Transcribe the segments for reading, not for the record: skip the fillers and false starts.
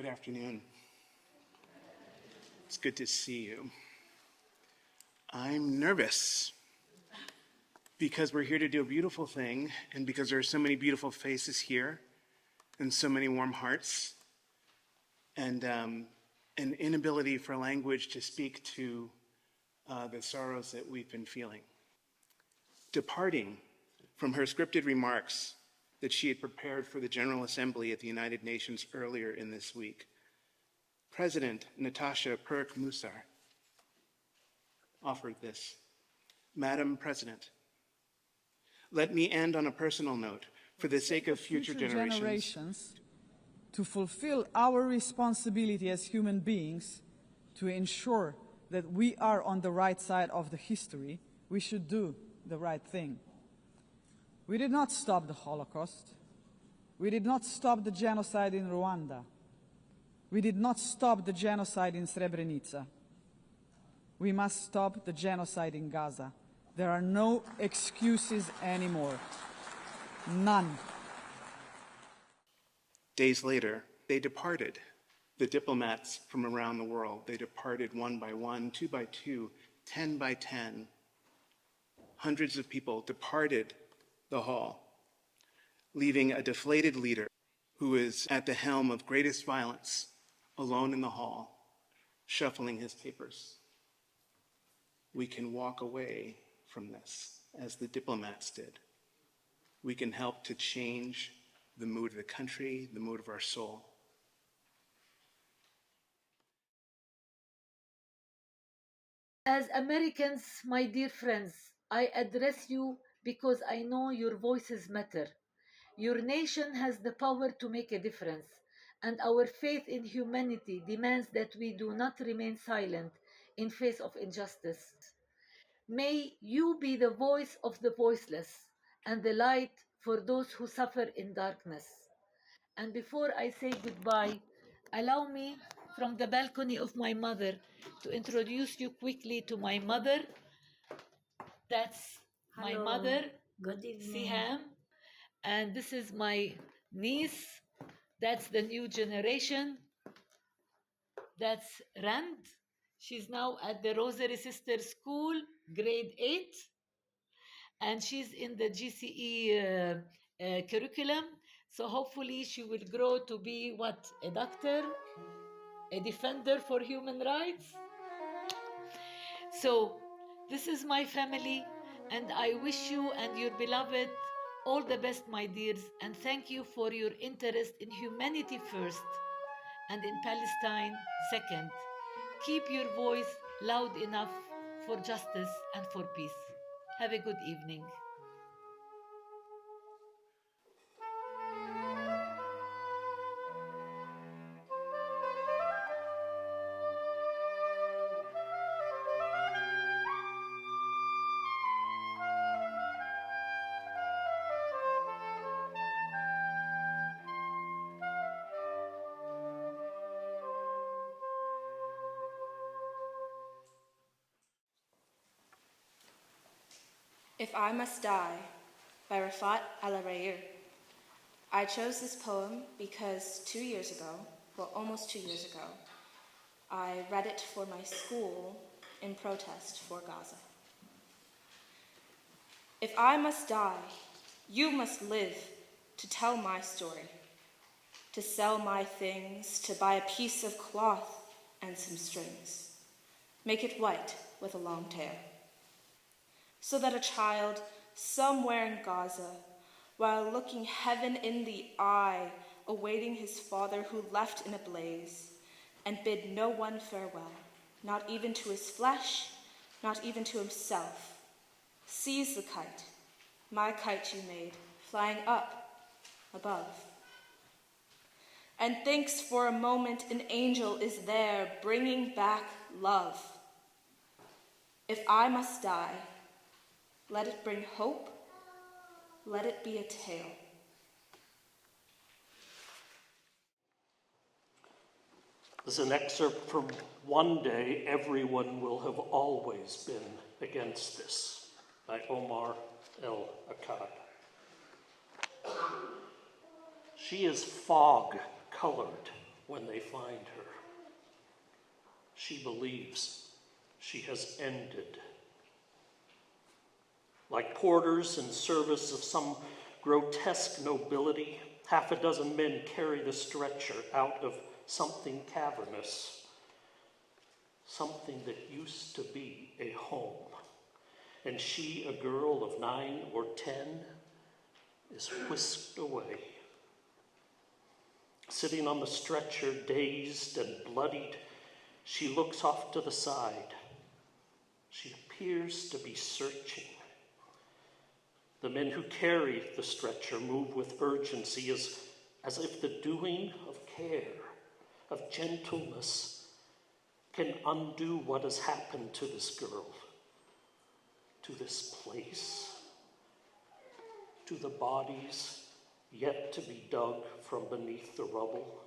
afternoon. It's good to see you. I'm nervous because we're here to do a beautiful thing and because there are so many beautiful faces here and so many warm hearts and an inability for language to speak to the sorrows that we've been feeling. Departing from her scripted remarks that she had prepared for the General Assembly at the United Nations earlier in this week, President Natasha Perk-Musar offered this. Madam President, let me end on a personal note for the sake of future generations to fulfill our responsibility as human beings to ensure that we are on the right side of the history. We should do the right thing. We did not stop the Holocaust. We did not stop the genocide in Rwanda. We did not stop the genocide in Srebrenica. We must stop the genocide in Gaza. There are no excuses anymore. None. Days later, they departed, the diplomats from around the world. They departed one by one, two by two, 10 by 10. Hundreds of people departed the hall, leaving a deflated leader who is at the helm of greatest violence, alone in the hall, shuffling his papers. We can walk away from this, as the diplomats did. We can help to change the mood of the country, the mood of our soul. As Americans, my dear friends, I address you because I know your voices matter. Your nation has the power to make a difference, and our faith in humanity demands that we do not remain silent in face of injustice. May you be the voice of the voiceless and the light for those who suffer in darkness. And before I say goodbye, allow me, from the balcony of my mother, to introduce you quickly to my mother. That's my Hello. mother, Good evening. Siham. And this is my niece. That's the new generation. That's Rand. She's now at the Rosary Sister School, grade 8. And she's in the GCE curriculum. So hopefully she will grow to be what? A doctor? A defender for human rights? So this is my family, and I wish you and your beloved all the best, my dears, and thank you for your interest in humanity first and in Palestine second. Keep your voice loud enough for justice and for peace. Have a good evening. If I Must Die by Rafat Al-Rayr. I chose this poem because 2 years ago, well, almost 2 years ago, I read it for my school in protest for Gaza. If I must die, you must live to tell my story, to sell my things, to buy a piece of cloth and some strings. Make it white with a long tail, so that a child somewhere in Gaza, while looking heaven in the eye, awaiting his father who left in a blaze, and bid no one farewell, not even to his flesh, not even to himself, sees the kite, my kite you made, flying up above, and thinks for a moment an angel is there bringing back love. If I must die, let it bring hope, let it be a tale. This is an excerpt from One Day Everyone Will Have Always Been Against This by Omar El-Akkad. She is fog-colored, when they find her. She believes she has ended. Like porters in service of some grotesque nobility, half a dozen men carry the stretcher out of something cavernous, something that used to be a home. And she, a girl of 9 or 10, is whisked away. Sitting on the stretcher, dazed and bloodied, she looks off to the side. She appears to be searching. The men who carry the stretcher move with urgency as if the doing of care, of gentleness, can undo what has happened to this girl, to this place, to the bodies yet to be dug from beneath the rubble.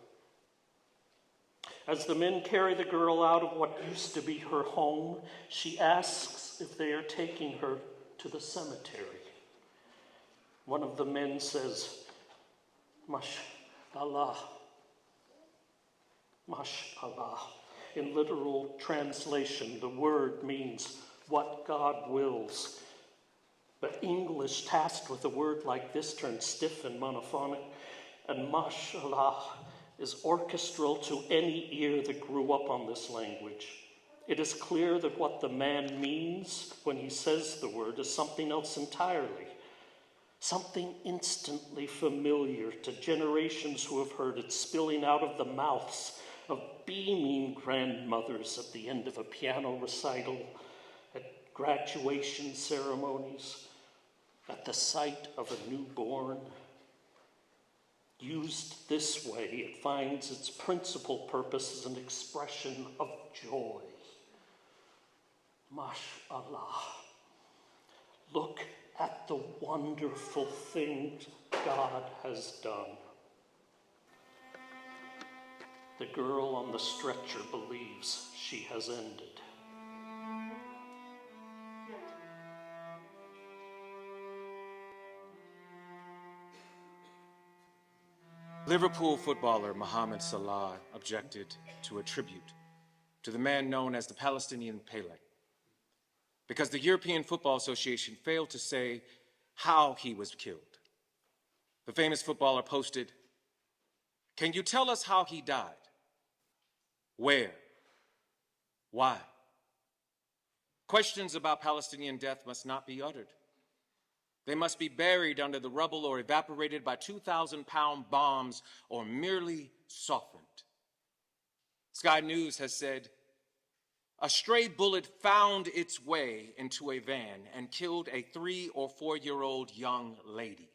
As the men carry the girl out of what used to be her home, she asks if they are taking her to the cemetery. One of the men says, "Mashallah." Mashallah. In literal translation, the word means what God wills. But English tasked with a word like this turns stiff and monophonic, and mashallah is orchestral to any ear that grew up on this language. It is clear that what the man means when he says the word is something else entirely, something instantly familiar to generations who have heard it spilling out of the mouths of beaming grandmothers at the end of a piano recital, at graduation ceremonies, at the sight of a newborn. Used this way, it finds its principal purpose as an expression of joy. Mashallah. Look at the wonderful things God has done. The girl on the stretcher believes she has ended. Liverpool footballer Mohamed Salah objected to a tribute to the man known as the Palestinian Pele, because the European Football Association failed to say how he was killed. The famous footballer posted, "Can you tell us how he died? Where? Why?" Questions about Palestinian death must not be uttered. They must be buried under the rubble or evaporated by 2,000-pound bombs or merely softened. Sky News has said, a stray bullet found its way into a van and killed a 3 or 4-year-old young lady.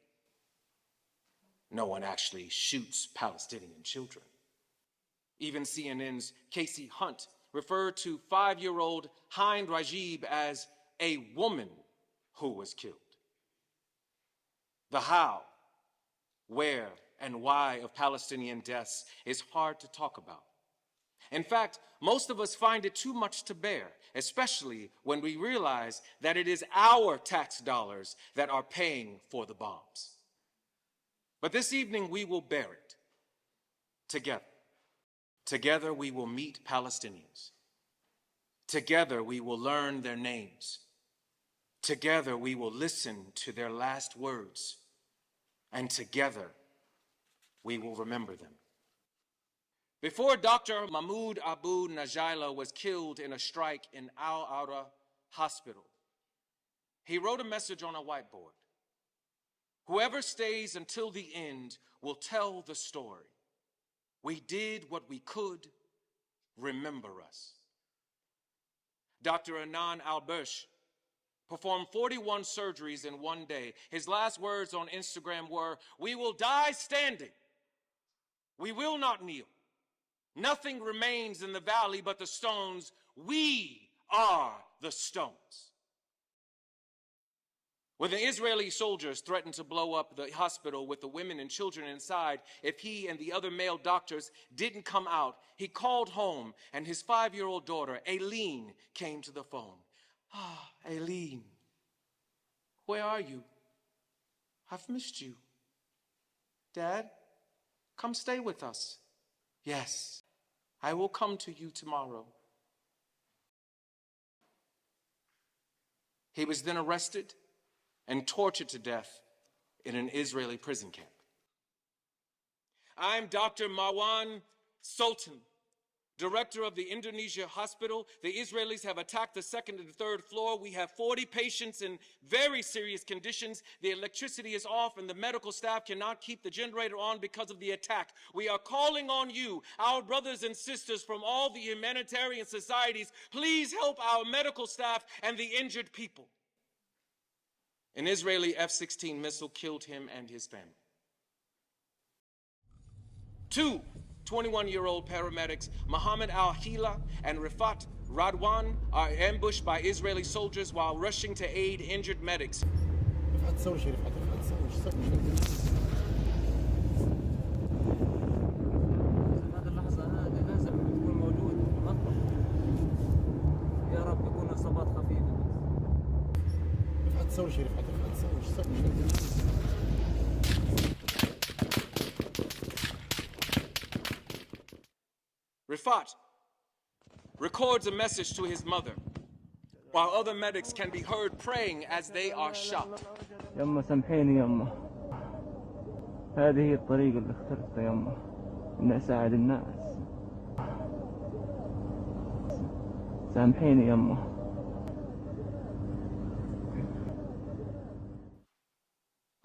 No one actually shoots Palestinian children. Even CNN's Casey Hunt referred to 5-year-old Hind Rajib as a woman who was killed. The how, where, and why of Palestinian deaths is hard to talk about. In fact, most of us find it too much to bear, especially when we realize that it is our tax dollars that are paying for the bombs. But this evening we will bear it together. Together we will meet Palestinians. Together we will learn their names. Together we will listen to their last words. And together we will remember them. Before Dr. Mahmoud Abu Najila was killed in a strike in Al-Aura Hospital, he wrote a message on a whiteboard. Whoever stays until the end will tell the story. We did what we could. Remember us. Dr. Anand Al-Bursh performed 41 surgeries in one day. His last words on Instagram were, "We will die standing. We will not kneel. Nothing remains in the valley but the stones. We are the stones." When the Israeli soldiers threatened to blow up the hospital with the women and children inside, if he and the other male doctors didn't come out, he called home, and his 5-year-old daughter, Aileen, came to the phone. "Ah, Aileen, where are you? I've missed you. Dad, come stay with us. Yes, I will come to you tomorrow. He was then arrested and tortured to death in an Israeli prison camp. I'm Dr. Marwan Sultan, director of the Indonesia hospital. The Israelis have attacked the second and third floor. We have 40 patients in very serious conditions. The electricity is off and the medical staff cannot keep the generator on because of the attack. We are calling on you, our brothers and sisters from all the humanitarian societies. Please help our medical staff and the injured people. An Israeli F-16 missile killed him and his family. Two 21-year-old paramedics, Mohammed Al-Hila and Rifat Radwan, are ambushed by Israeli soldiers while rushing to aid injured medics. Rifat records a message to his mother, while other medics can be heard praying as they are shot. يما سامحيني يما، هذه هي الطريقة اللي اخترتها يما، إني أساعد الناس. سامحيني يما.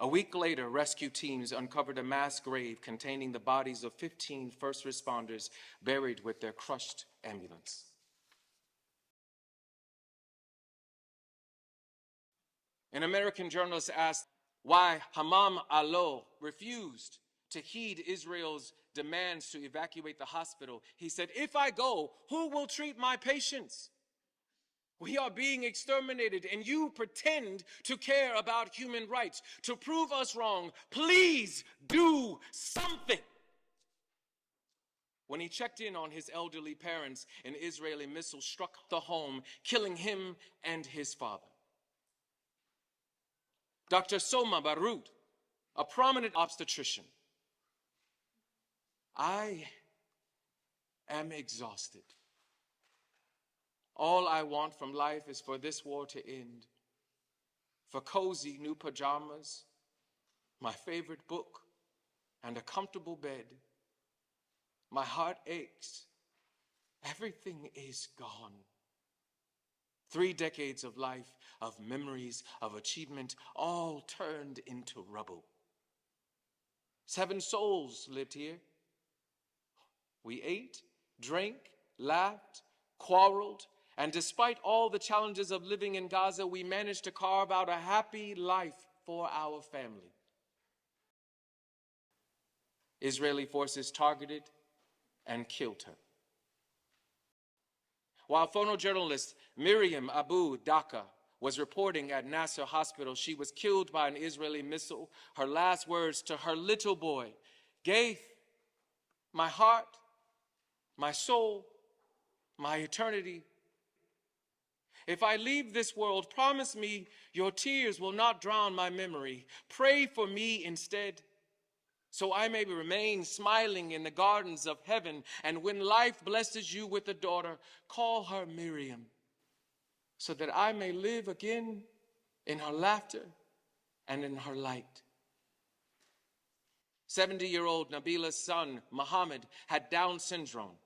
A week later, rescue teams uncovered a mass grave containing the bodies of 15 first responders buried with their crushed ambulance. An American journalist asked why Hammam Allo refused to heed Israel's demands to evacuate the hospital. He said, "If I go, who will treat my patients? We are being exterminated, and you pretend to care about human rights. To prove us wrong, please do something." When he checked in on his elderly parents, an Israeli missile struck the home, killing him and his father. Dr. Soma Barut, a prominent obstetrician: "I am exhausted. All I want from life is for this war to end, for cozy new pajamas, my favorite book, and a comfortable bed. My heart aches. Everything is gone. 3 decades of life, of memories, of achievement, all turned into rubble. 7 souls lived here. We ate, drank, laughed, quarreled, and despite all the challenges of living in Gaza, we managed to carve out a happy life for our family." Israeli forces targeted and killed her. While photojournalist Miriam Abu Daka was reporting at Nasser Hospital, she was killed by an Israeli missile. Her last words to her little boy, "Gaith, my heart, my soul, my eternity. If I leave this world, promise me your tears will not drown my memory. Pray for me instead, so I may remain smiling in the gardens of heaven. And when life blesses you with a daughter, call her Miriam, so that I may live again in her laughter and in her light." 70-year-old Nabila's son, Muhammad, had Down syndrome.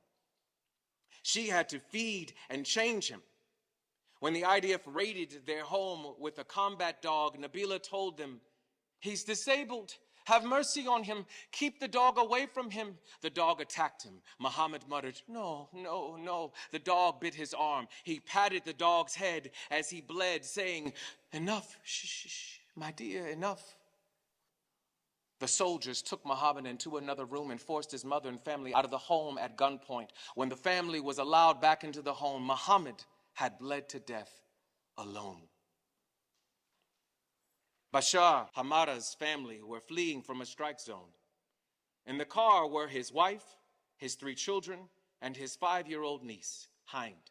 She had to feed and change him. When the IDF raided their home with a combat dog, Nabila told them, "He's disabled. Have mercy on him. Keep the dog away from him." The dog attacked him. Muhammad muttered, "No, no, no." The dog bit his arm. He patted the dog's head as he bled, saying, "Enough, shh, my dear, enough." The soldiers took Muhammad into another room and forced his mother and family out of the home at gunpoint. When the family was allowed back into the home, Muhammad had bled to death alone. Bashar Hamada's family were fleeing from a strike zone. In the car were his wife, his 3 children, and his 5-year-old niece, Hind.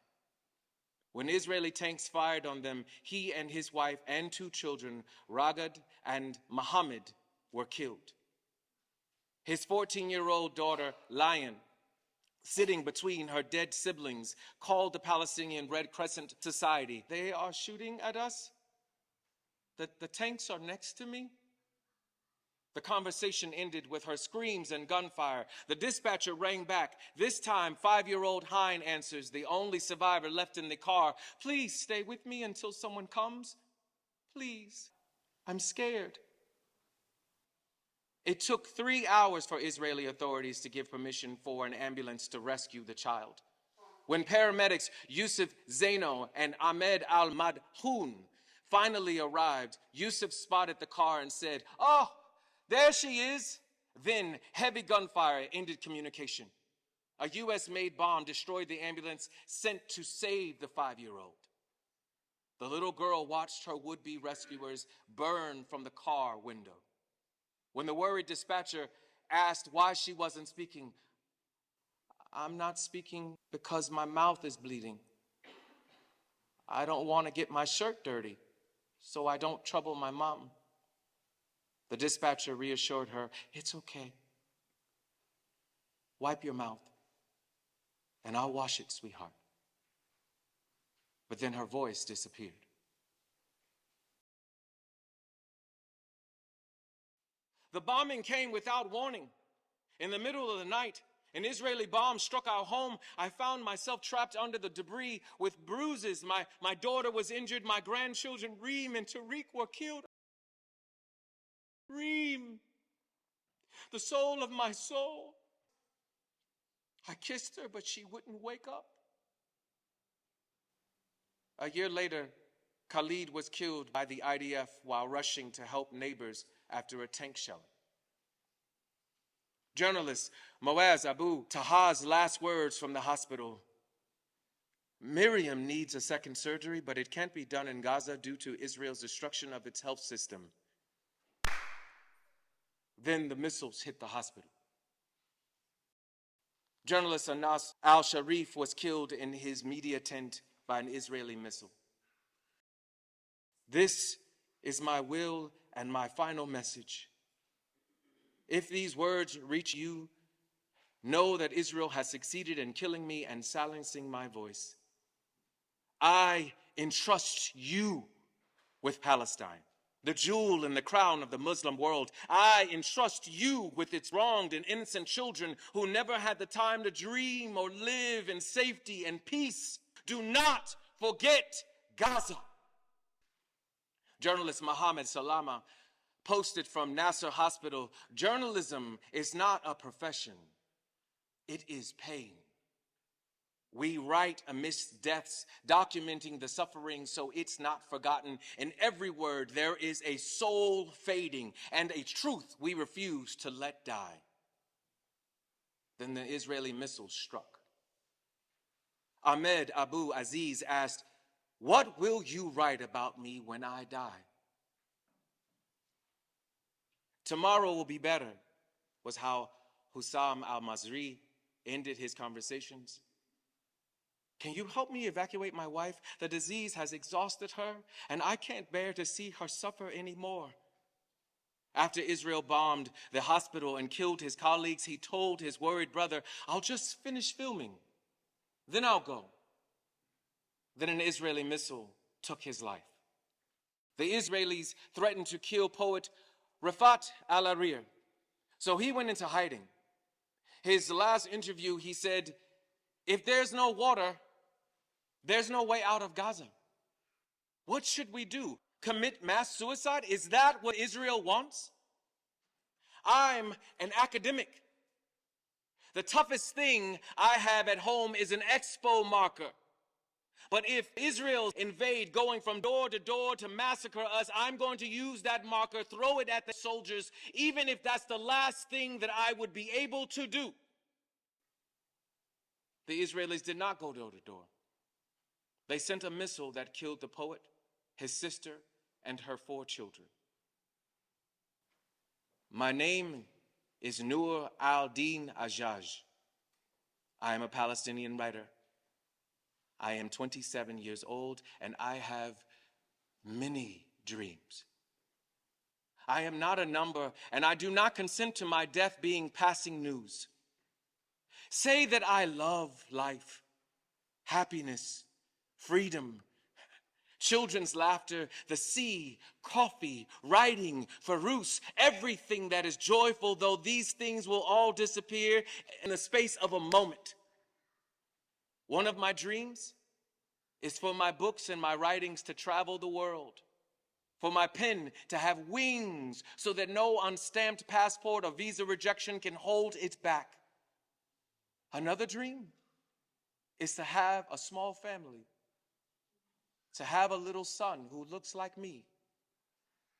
When Israeli tanks fired on them, he and his wife and 2 children, Ragad and Muhammad, were killed. His 14-year-old daughter, Lion, sitting between her dead siblings, called the Palestinian Red Crescent Society. They are shooting at us? The tanks are next to me? The conversation ended with her screams and gunfire. The dispatcher rang back. This time, 5-year-old Hein answers, the only survivor left in the car. Please stay with me until someone comes. Please. I'm scared. It took 3 hours for Israeli authorities to give permission for an ambulance to rescue the child. When paramedics Yusuf Zaino and Ahmed Al-Madhoun finally arrived, Yusuf spotted the car and said, "Oh, there she is." Then heavy gunfire ended communication. A US-made bomb destroyed the ambulance sent to save the 5-year-old. The little girl watched her would-be rescuers burn from the car window. When the worried dispatcher asked why she wasn't speaking, "I'm not speaking because my mouth is bleeding. I don't want to get my shirt dirty, so I don't trouble my mom." The dispatcher reassured her, "It's okay. Wipe your mouth, and I'll wash it, sweetheart." But then her voice disappeared. The bombing came without warning. In the middle of the night, an Israeli bomb struck our home. I found myself trapped under the debris with bruises. My daughter was injured. My grandchildren, Reem and Tariq, were killed. Reem, the soul of my soul. I kissed her, but she wouldn't wake up. A year later, Khalid was killed by the IDF while rushing to help neighbors after a tank shelling. Journalist Moaz Abu Taha's last words from the hospital: "Miriam needs a second surgery, but it can't be done in Gaza due to Israel's destruction of its health system." Then the missiles hit the hospital. Journalist Anas al-Sharif was killed in his media tent by an Israeli missile. This is my will and my final message. If these words reach you, know that Israel has succeeded in killing me and silencing my voice. I entrust you with Palestine, the jewel in the crown of the Muslim world. I entrust you with its wronged and innocent children who never had the time to dream or live in safety and peace. Do not forget Gaza. Journalist Mohammed Salama posted from Nasser Hospital, "Journalism is not a profession, it is pain. We write amidst deaths, documenting the suffering so it's not forgotten. In every word, there is a soul fading and a truth we refuse to let die." Then the Israeli missile struck. Ahmed Abu Aziz asked, "What will you write about me when I die?" "Tomorrow will be better," was how Hussam al-Masri ended his conversations. "Can you help me evacuate my wife? The disease has exhausted her, and I can't bear to see her suffer anymore." After Israel bombed the hospital and killed his colleagues, he told his worried brother, "I'll just finish filming, then I'll go." Then an Israeli missile took his life. The Israelis threatened to kill poet Rafat al-Arir, so he went into hiding. His last interview, he said, "If there's no water, there's no way out of Gaza. What should we do? Commit mass suicide? Is that what Israel wants? I'm an academic. The toughest thing I have at home is an expo marker. But if Israel invade, going from door to door to massacre us, I'm going to use that marker, throw it at the soldiers, even if that's the last thing that I would be able to do." The Israelis did not go door to door. They sent a missile that killed the poet, his sister, and her 4 children. My name is Noor al-Din Ajaj. I am a Palestinian writer. I am 27 years old, and I have many dreams. I am not a number, and I do not consent to my death being passing news. Say that I love life, happiness, freedom, children's laughter, the sea, coffee, writing, Farouz, everything that is joyful, though these things will all disappear in the space of a moment. One of my dreams is for my books and my writings to travel the world, for my pen to have wings so that no unstamped passport or visa rejection can hold it back. Another dream is to have a small family, to have a little son who looks like me,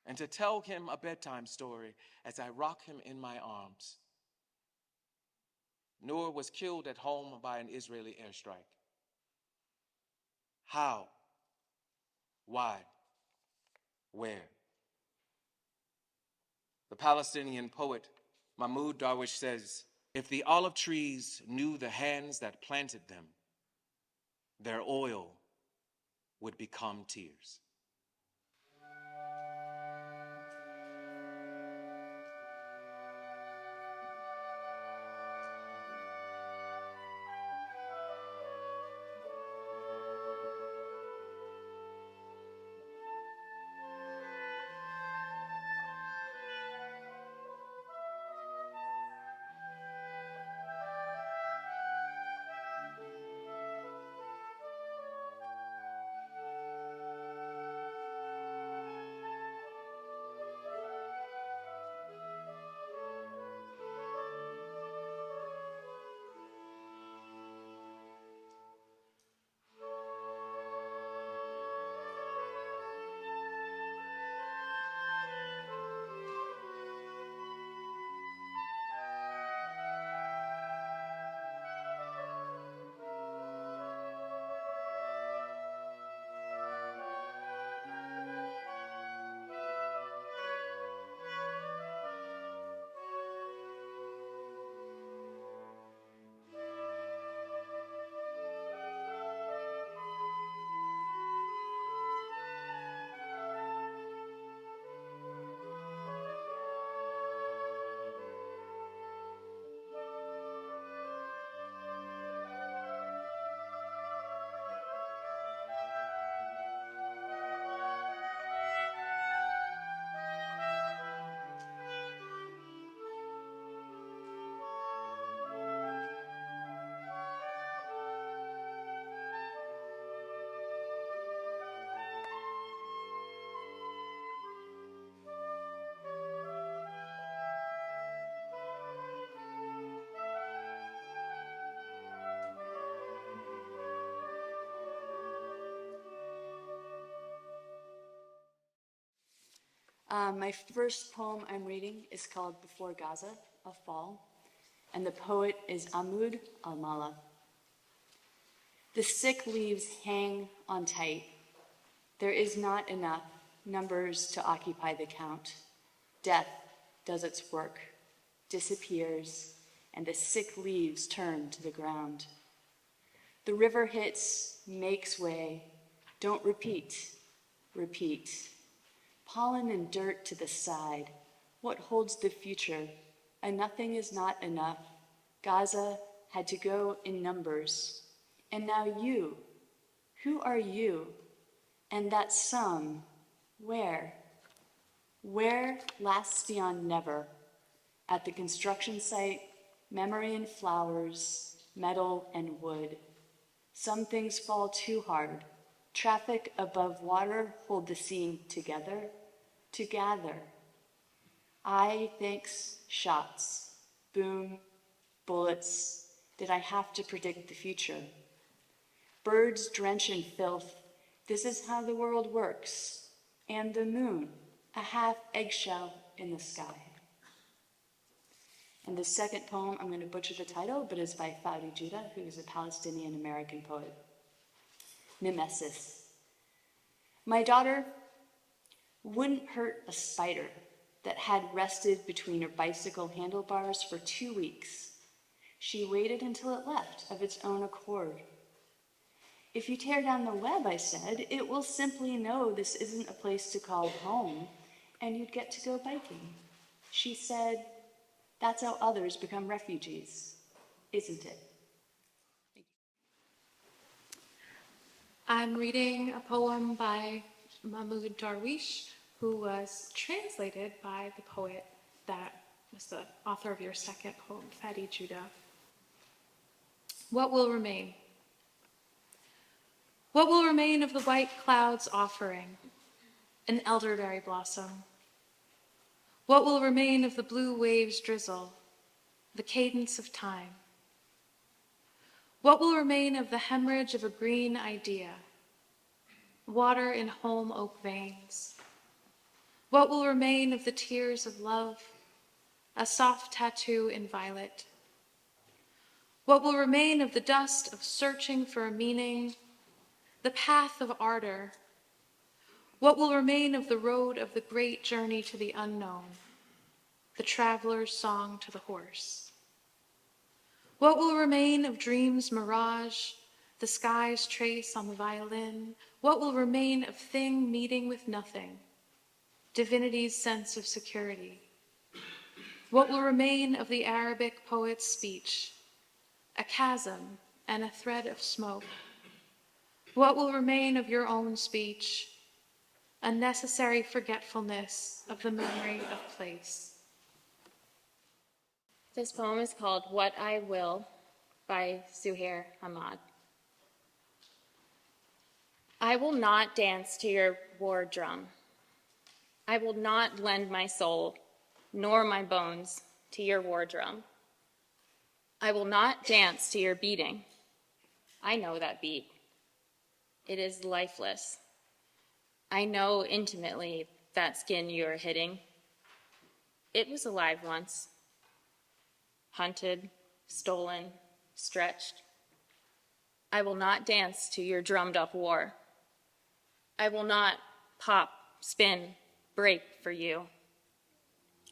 and to tell him a bedtime story as I rock him in my arms. Noor was killed at home by an Israeli airstrike. How? Why? Where? The Palestinian poet Mahmoud Darwish says, if the olive trees knew the hands that planted them, their oil would become tears. My first poem I'm reading is called Before Gaza, A Fall, and the poet is Ahmad al-Mala. The sick leaves hang on tight. There is not enough numbers to occupy the count. Death does its work, disappears, and the sick leaves turn to the ground. The river hits, makes way, don't repeat, repeat. Pollen and dirt to the side. What holds the future? A nothing is not enough. Gaza had to go in numbers. And now you. Who are you? And that some. Where? Where lasts beyond never. At the construction site, memory and flowers, metal and wood. Some things fall too hard. Traffic above water hold the scene together, to gather. I thanks shots, boom, bullets. Did I have to predict the future? Birds drench in filth. This is how the world works. And the moon, a half eggshell in the sky. And the second poem, I'm going to butcher the title, but is by Foudy Judah, who is a Palestinian-American poet. Mimesis. My daughter wouldn't hurt a spider that had rested between her bicycle handlebars for 2 weeks. She waited until it left of its own accord. If you tear down the web, I said, it will simply know this isn't a place to call home, and you'd get to go biking. She said, that's how others become refugees. isn't it? I'm reading a poem by Mahmoud Darwish, who was translated by the poet that was the author of your second poem, Fadi Judah. What will remain? What will remain of the white clouds offering an elderberry blossom? What will remain of the blue waves drizzle, the cadence of time? What will remain of the hemorrhage of a green idea, water in home oak veins? What will remain of the tears of love, a soft tattoo in violet? What will remain of the dust of searching for a meaning, the path of ardor? What will remain of the road of the great journey to the unknown, the traveler's song to the horse? What will remain of dreams' mirage, the sky's trace on the violin? What will remain of thing meeting with nothing, divinity's sense of security? What will remain of the Arabic poet's speech, a chasm and a thread of smoke? What will remain of your own speech, a necessary forgetfulness of the memory of place? This poem is called What I Will by Zuhair Hamad. I will not dance to your war drum. I will not lend my soul, nor my bones, to your war drum. I will not dance to your beating. I know that beat. It is lifeless. I know intimately that skin you are hitting. It was alive once. Hunted, stolen, stretched. I will not dance to your drummed up war. I will not pop, spin, break for you.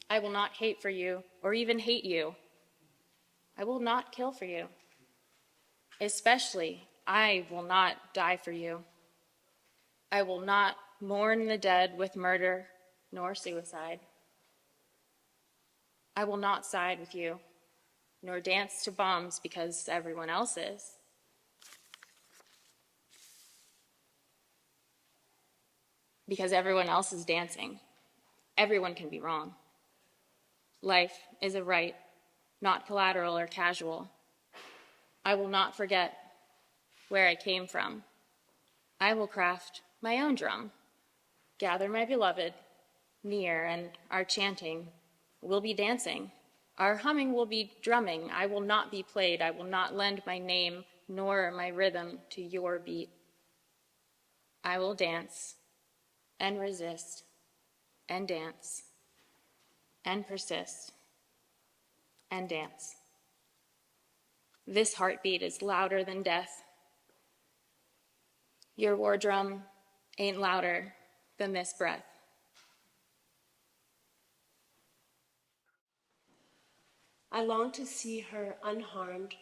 I will not hate for you or even hate you. I will not kill for you. Especially, I will not die for you. I will not mourn the dead with murder nor suicide. I will not side with you, nor dance to bombs because everyone else is. Because everyone else is dancing. Everyone can be wrong. Life is a right, not collateral or casual. I will not forget where I came from. I will craft my own drum, gather my beloved near, and our chanting will be dancing. Our humming will be drumming. I will not be played. I will not lend my name nor my rhythm to your beat. I will dance and resist and dance and persist and dance. This heartbeat is louder than death. Your war drum ain't louder than this breath. I long to see her unharmed,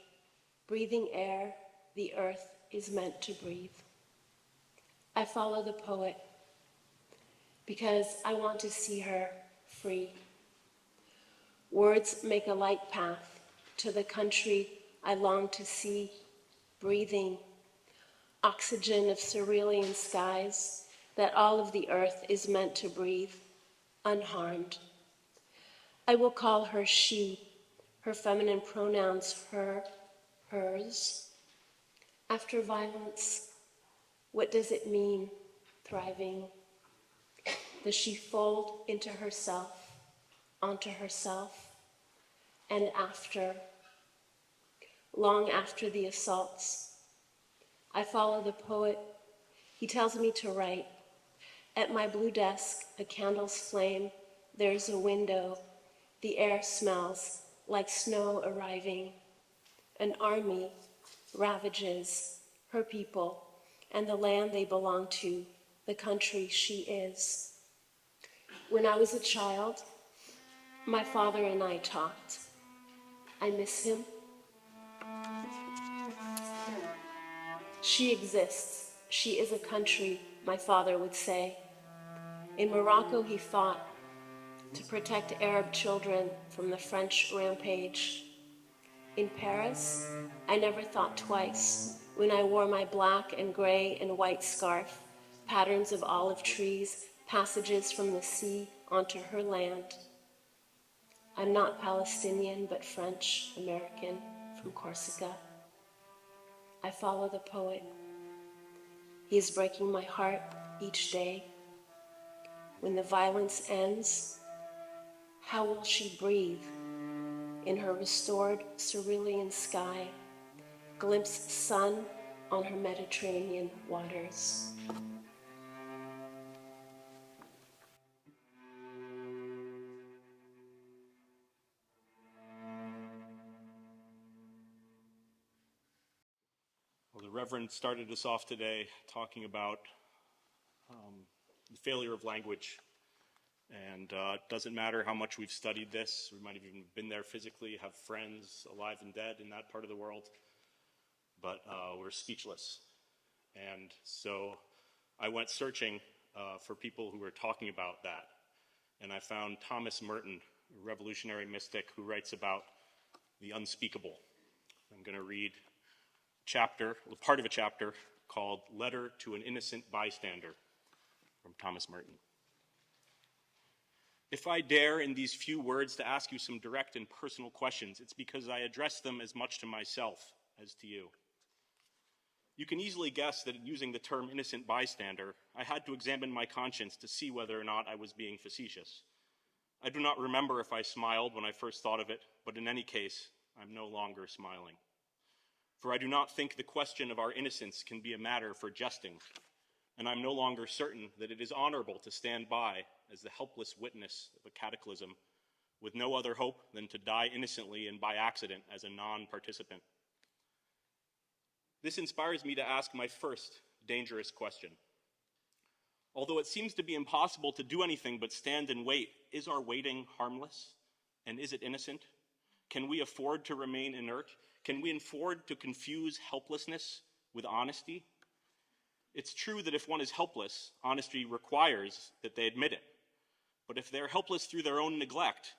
breathing air the earth is meant to breathe. I follow the poet because I want to see her free. Words make a light path to the country I long to see, breathing oxygen of cerulean skies that all of the earth is meant to breathe, unharmed. I will call her she, her feminine pronouns her, hers. After violence, what does it mean, thriving? Does she fold into herself, onto herself, and after, long after the assaults? I follow the poet. He tells me to write. At my blue desk, a candle's flame, there's a window. The air smells like snow arriving. An army ravages her people and the land they belong to, the country she is. When I was a child, my father and I talked. I miss him. She exists. She is a country, my father would say. In Morocco, he fought to protect Arab children from the French rampage. In Paris, I never thought twice when I wore my black and gray and white scarf, patterns of olive trees, passages from the sea onto her land. I'm not Palestinian, but French, American, from Corsica. I follow the poet. He is breaking my heart each day. When the violence ends, how will she breathe in her restored cerulean sky, glimpse sun on her Mediterranean waters? Well, the Reverend started us off today talking about the failure of language. And it doesn't matter how much we've studied this. We might have even been there physically, have friends alive and dead in that part of the world. But we're speechless. And so I went searching for people who were talking about that. And I found Thomas Merton, a revolutionary mystic who writes about the unspeakable. I'm going to read part of a chapter called Letter to an Innocent Bystander from Thomas Merton. If I dare in these few words to ask you some direct and personal questions, it's because I address them as much to myself as to you. You can easily guess that using the term innocent bystander, I had to examine my conscience to see whether or not I was being facetious. I do not remember if I smiled when I first thought of it, but in any case, I'm no longer smiling. For I do not think the question of our innocence can be a matter for jesting, and I'm no longer certain that it is honorable to stand by as the helpless witness of a cataclysm with no other hope than to die innocently and by accident as a non-participant. This inspires me to ask my first dangerous question. Although it seems to be impossible to do anything but stand and wait, is our waiting harmless? And is it innocent? Can we afford to remain inert? Can we afford to confuse helplessness with honesty? It's true that if one is helpless, honesty requires that they admit it. But if they're helpless through their own neglect,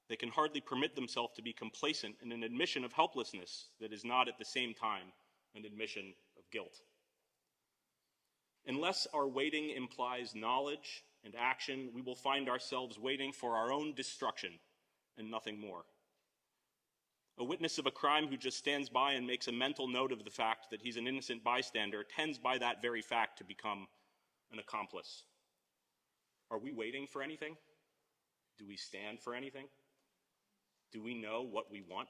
they can hardly permit themselves to be complacent in an admission of helplessness that is not at the same time an admission of guilt. Unless our waiting implies knowledge and action, we will find ourselves waiting for our own destruction and nothing more. A witness of a crime who just stands by and makes a mental note of the fact that he's an innocent bystander tends by that very fact to become an accomplice. Are we waiting for anything? Do we stand for anything? Do we know what we want?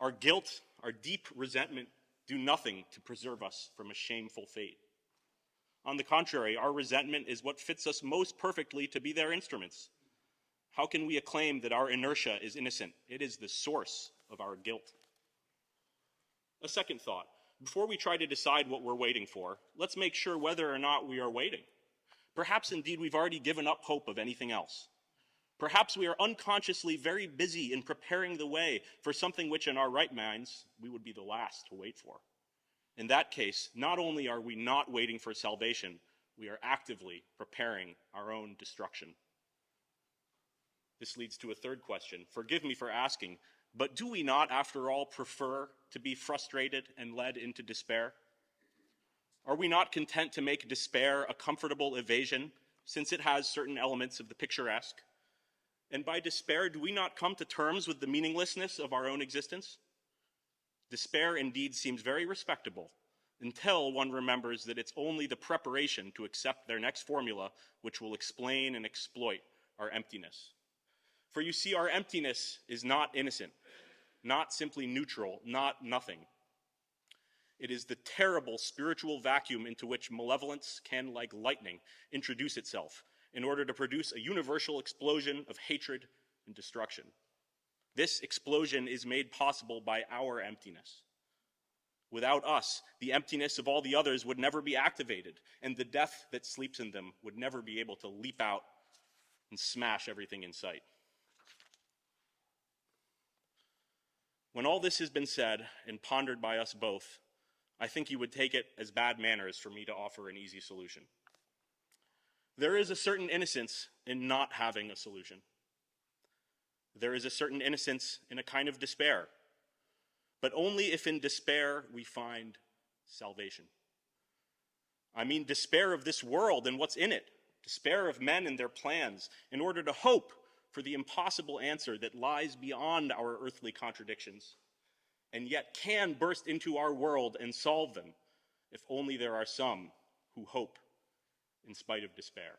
Our guilt, our deep resentment do nothing to preserve us from a shameful fate. On the contrary, our resentment is what fits us most perfectly to be their instruments. How can we acclaim that our inertia is innocent? It is the source of our guilt. A second thought. Before we try to decide what we're waiting for, let's make sure whether or not we are waiting. Perhaps indeed we've already given up hope of anything else. Perhaps we are unconsciously very busy in preparing the way for something which in our right minds we would be the last to wait for. In that case, not only are we not waiting for salvation, we are actively preparing our own destruction. This leads to a third question. Forgive me for asking, but do we not, after all, prefer to be frustrated and led into despair? Are we not content to make despair a comfortable evasion, since it has certain elements of the picturesque? And by despair, do we not come to terms with the meaninglessness of our own existence? Despair indeed seems very respectable, until one remembers that it's only the preparation to accept their next formula which will explain and exploit our emptiness. For you see, our emptiness is not innocent, not simply neutral, not nothing. It is the terrible spiritual vacuum into which malevolence can, like lightning, introduce itself in order to produce a universal explosion of hatred and destruction. This explosion is made possible by our emptiness. Without us, the emptiness of all the others would never be activated, and the death that sleeps in them would never be able to leap out and smash everything in sight. When all this has been said and pondered by us both, I think you would take it as bad manners for me to offer an easy solution. There is a certain innocence in not having a solution. There is a certain innocence in a kind of despair, but only if in despair we find salvation. I mean despair of this world and what's in it, despair of men and their plans, in order to hope for the impossible answer that lies beyond our earthly contradictions, and yet can burst into our world and solve them, if only there are some who hope in spite of despair.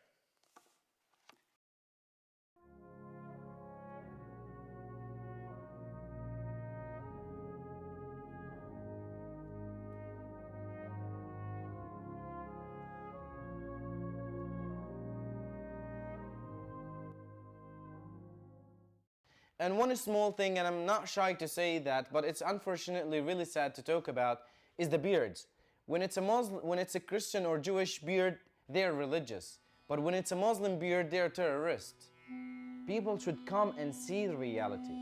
And one small thing, and I'm not shy to say that, but it's unfortunately really sad to talk about, is the beards. When it's a Muslim, when it's a Christian or Jewish beard, they're religious. But when it's a Muslim beard, they're terrorists. People should come and see the reality.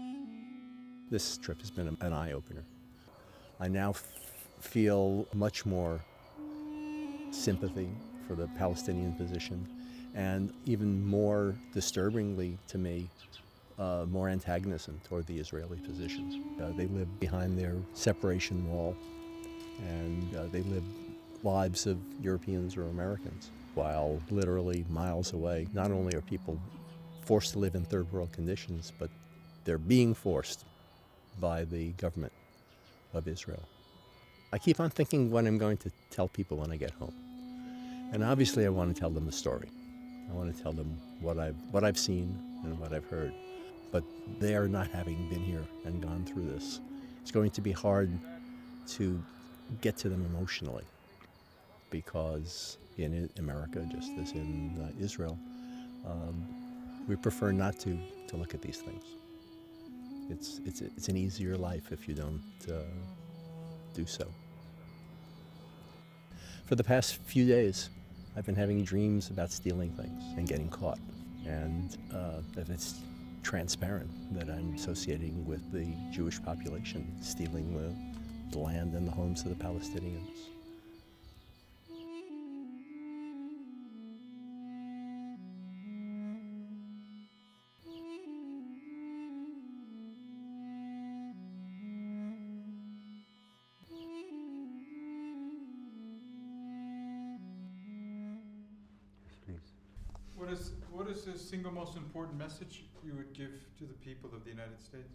This trip has been an eye-opener. I now feel much more sympathy for the Palestinian position, and even more disturbingly to me, more antagonism toward the Israeli positions. They live behind their separation wall, and they live lives of Europeans or Americans, while literally miles away, not only are people forced to live in third world conditions, but they're being forced by the government of Israel. I keep on thinking what I'm going to tell people when I get home. And obviously I want to tell them the story. I want to tell them what I've seen and what I've heard. But they are not having been here and gone through this. It's going to be hard to get to them emotionally, because in America, just as in Israel, we prefer not to look at these things. It's an easier life if you don't do so. For the past few days, I've been having dreams about stealing things and getting caught, and that it's transparent that I'm associating with the Jewish population, stealing the land and the homes of the Palestinians. What is the single most important message you would give to the people of the United States?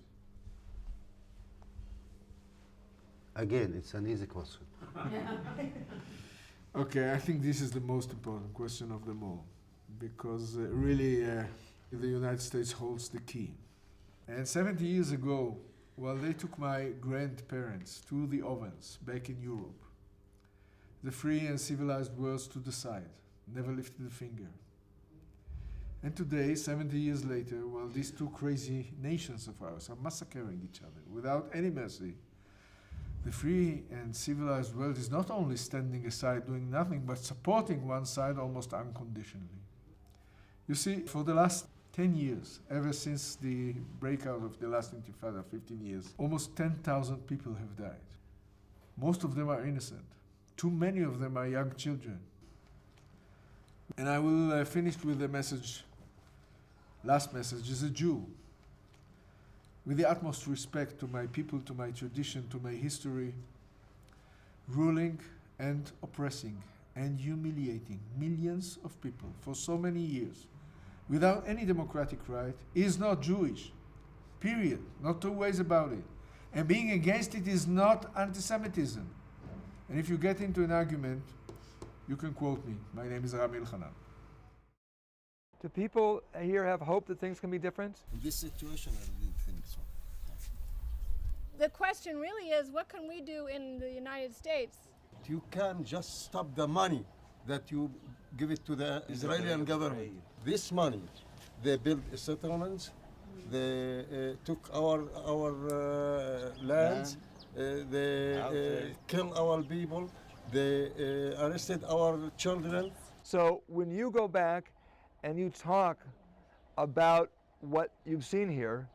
Again, it's an easy question. Okay, I think this is the most important question of them all, because really the United States holds the key. And 70 years ago, while they took my grandparents to the ovens back in Europe, the free and civilized world stood aside, never lifted a finger. And today, 70 years later, while these two crazy nations of ours are massacring each other without any mercy, the free and civilized world is not only standing aside doing nothing, but supporting one side almost unconditionally. You see, for the last 10 years, ever since the breakout of the last Intifada, 15 years, almost 10,000 people have died. Most of them are innocent. Too many of them are young children. And I will finish with a message. Last message as a Jew, with the utmost respect to my people, to my tradition, to my history, ruling and oppressing and humiliating millions of people for so many years without any democratic right is not Jewish, period, not two ways about it. And being against it is not anti-Semitism. And if you get into an argument, you can quote me. My name is Ramil Hanan. Do people here have hope that things can be different? In this situation, I didn't think so. The question really is, what can we do in the United States? You can just stop the money that you give it to the Israeli government. This money, they built settlements, they took our lands, they killed our people, they arrested our children. So when you go back and you talk about what you've seen here,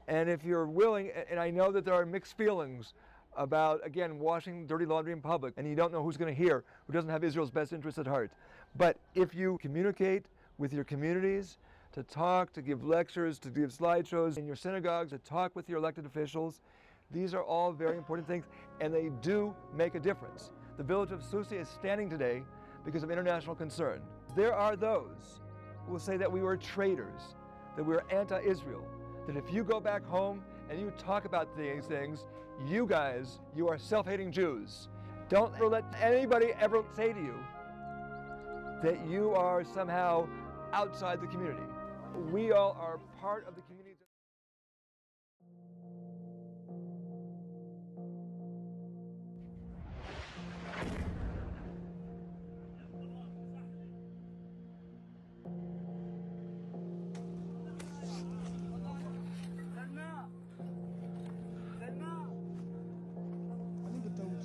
and if you're willing, and I know that there are mixed feelings about, again, washing dirty laundry in public, and you don't know who's going to hear, who doesn't have Israel's best interests at heart. But if you communicate with your communities, to talk, to give lectures, to give slideshows in your synagogues, to talk with your elected officials. These are all very important things, and they do make a difference. The village of Susa is standing today because of international concern. There are those who will say that we were traitors, that we were anti-Israel, that if you go back home and you talk about these things, you guys, you are self-hating Jews. Don't ever let anybody ever say to you that you are somehow outside the community. We all are part of the community.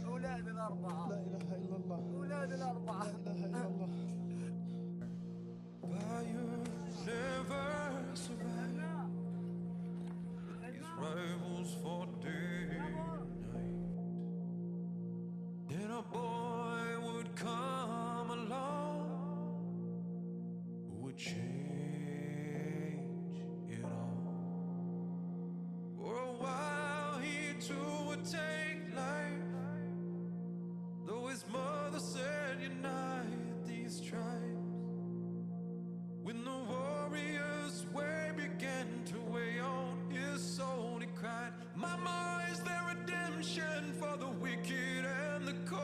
أولاد الأربعة لا إله إلا الله أولاد الأربعة لا إله إلا الله Fire never survive. These rivals for day and night. Then a boy would come along who would change it all. For a while he too would take life, though his mother said unite these tribes. When the warrior's way began to weigh on his soul, he cried, Mama, is there redemption for the wicked and the cold?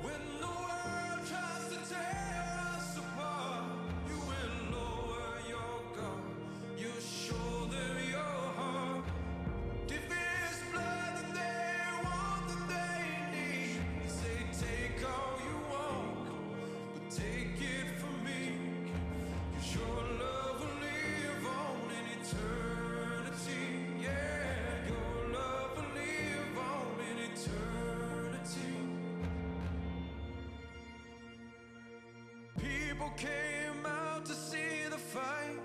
When the world tries to tear us apart, you will lower your guard, you'll show them your heart. If it's blood that they want, that they need, say take all you want, but take it from me, 'cause your love will live on in eternity. Yeah, your love will live on in eternity. People came out to see the fight.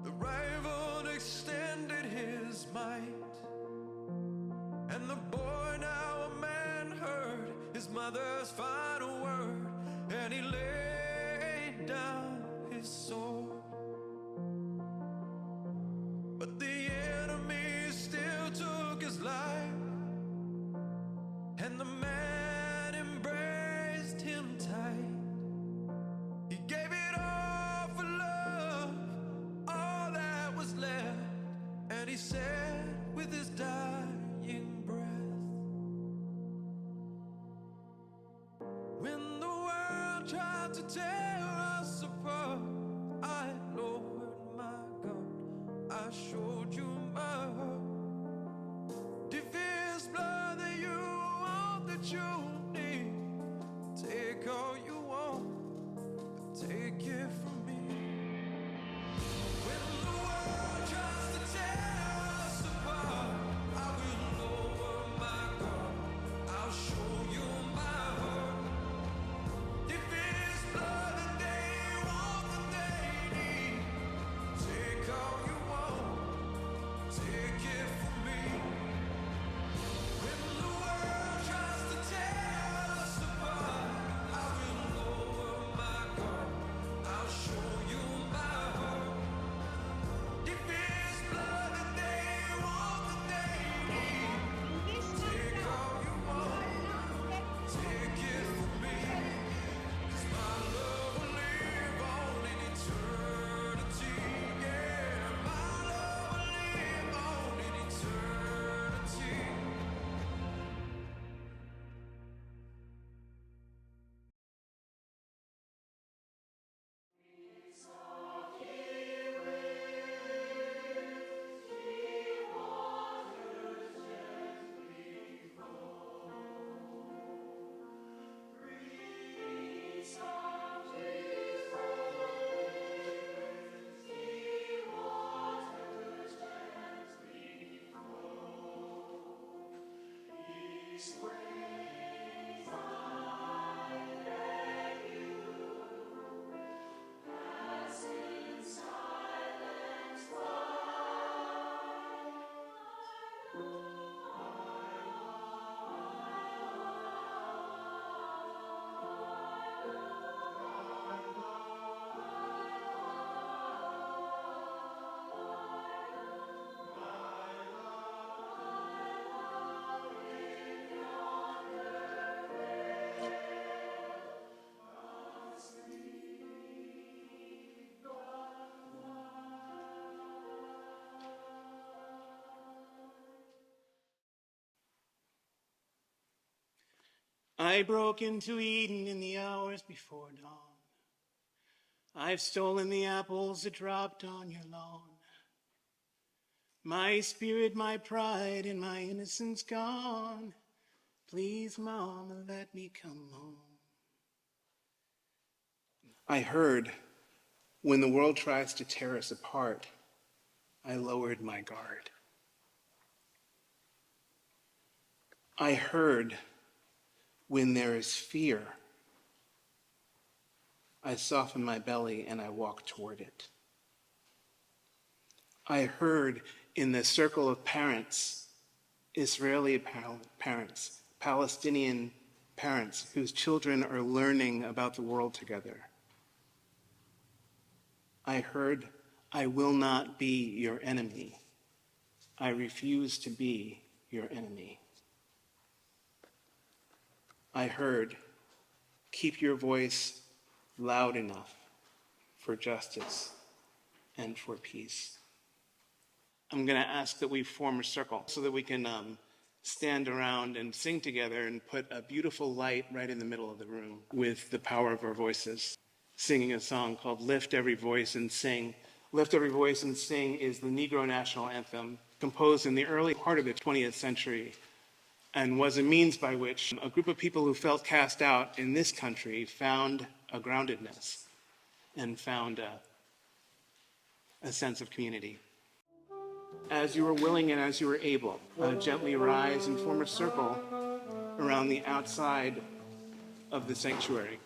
The rival extended his might, and the boy, now a man, heard his mother's final word, and he laid down his sword. But the enemy still took his life, and the man embraced him tight. He gave it all for love, all that was left, and he said with his dying breath, when the world tried to tear us apart, I lowered my gun, I showed you my heart. If it's blood that you want, that you need, take all you want, but take it from me. When the world tries to tear us apart, I will lower my guard, I'll show you my heart. If it's blood that they want, that they need, take all you want, take it from me. When the world tries to tear us apart, I will I broke into Eden in the hours before dawn. I've stolen the apples that dropped on your lawn. My spirit, my pride, and my innocence gone. Please, Mama, let me come home. I heard, when the world tries to tear us apart, I lowered my guard. I heard, when there is fear, I soften my belly and I walk toward it. I heard, in the circle of parents, Israeli parents, Palestinian parents whose children are learning about the world together. I heard, I will not be your enemy. I refuse to be your enemy. I heard, keep your voice loud enough for justice and for peace. I'm going to ask that we form a circle so that we can stand around and sing together and put a beautiful light right in the middle of the room with the power of our voices, singing a song called Lift Every Voice and Sing. Lift Every Voice and Sing is the Negro national anthem, composed in the early part of the 20th century, and was a means by which a group of people who felt cast out in this country found a groundedness and found a sense of community. As you are willing and as you are able, gently rise and form a circle around the outside of the sanctuary.